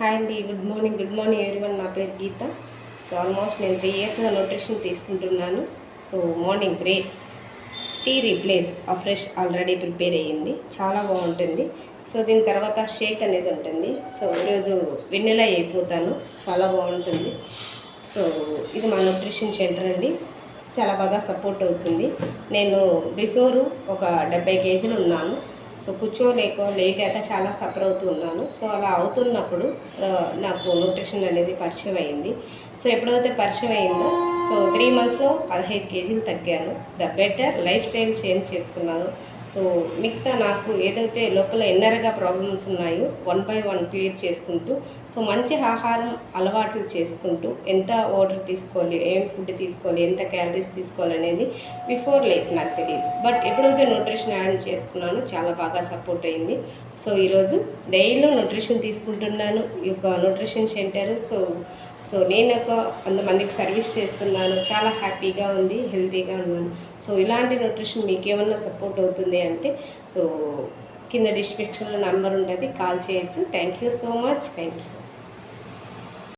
Hi అండి, good morning everyone. నా పేరు గీత. సో ఆల్మోస్ట్ నేను 3 ఇయర్స్గా న్యూట్రిషన్ తీసుకుంటున్నాను. సో మార్నింగ్ టీ రీప్లేస్ ఆ ఫ్రెష్ ఆల్రెడీ ప్రిపేర్ అయ్యింది, చాలా బాగుంటుంది. సో దీని తర్వాత షేక్ అనేది ఉంటుంది. సో ఈరోజు వెన్నెలా అయిపోతాను, చాలా బాగుంటుంది. సో ఇది మా న్యూట్రిషన్ సెంటర్ అండి, చాలా బాగా సపోర్ట్ అవుతుంది. నేను బిఫోరు ఒక 70 కేజీలు ఉన్నాను. సో లేకాక చాలా సఫర్ అవుతూ ఉన్నాను. సో అలా అవుతున్నప్పుడు నాకు న్యూట్రిషన్ అనేది పరిచయం అయింది. సో ఎప్పుడైతే పరిచయం అయిందో సో 3 మంత్స్లో 15 కేజీలు తగ్గాను. బెటర్ లైఫ్ స్టైల్ చేంజ్ చేసుకున్నాను. సో మిగతా నాకు ఏదైతే లోపల ఇన్నర్గా ప్రాబ్లమ్స్ ఉన్నాయో 1 by 1 క్లియర్ చేసుకుంటూ, సో మంచి ఆహారం అలవాట్లు చేసుకుంటూ, ఎంత వాటర్ తీసుకోవాలి, ఏం ఫుడ్ తీసుకోవాలి, ఎంత క్యాలరీస్ తీసుకోవాలి అనేది బిఫోర్ నాకు తెలియదు. బట్ ఎప్పుడైతే న్యూట్రిషన్ యాడ్ చేసుకున్నానో చాలా బాగా సపోర్ట్ అయింది. సో ఈరోజు డైలీ న్యూట్రిషన్ తీసుకుంటున్నాను, ఈ యొక్క న్యూట్రిషన్ సెంటర్. సో నేను ఒక 100 మందికి సర్వీస్ చేస్తున్నాను, చాలా హ్యాపీగా ఉంది, హెల్తీగా ఉన్నాను. సో ఇలాంటి న్యూట్రిషన్ మీకు ఏమన్నా సపోర్ట్ అవుతుంది అంటే సో కింద డిస్క్రిప్షన్లో నెంబర్ ఉంటుంది, కాల్ చేయొచ్చు. Thank you so much. Thank you.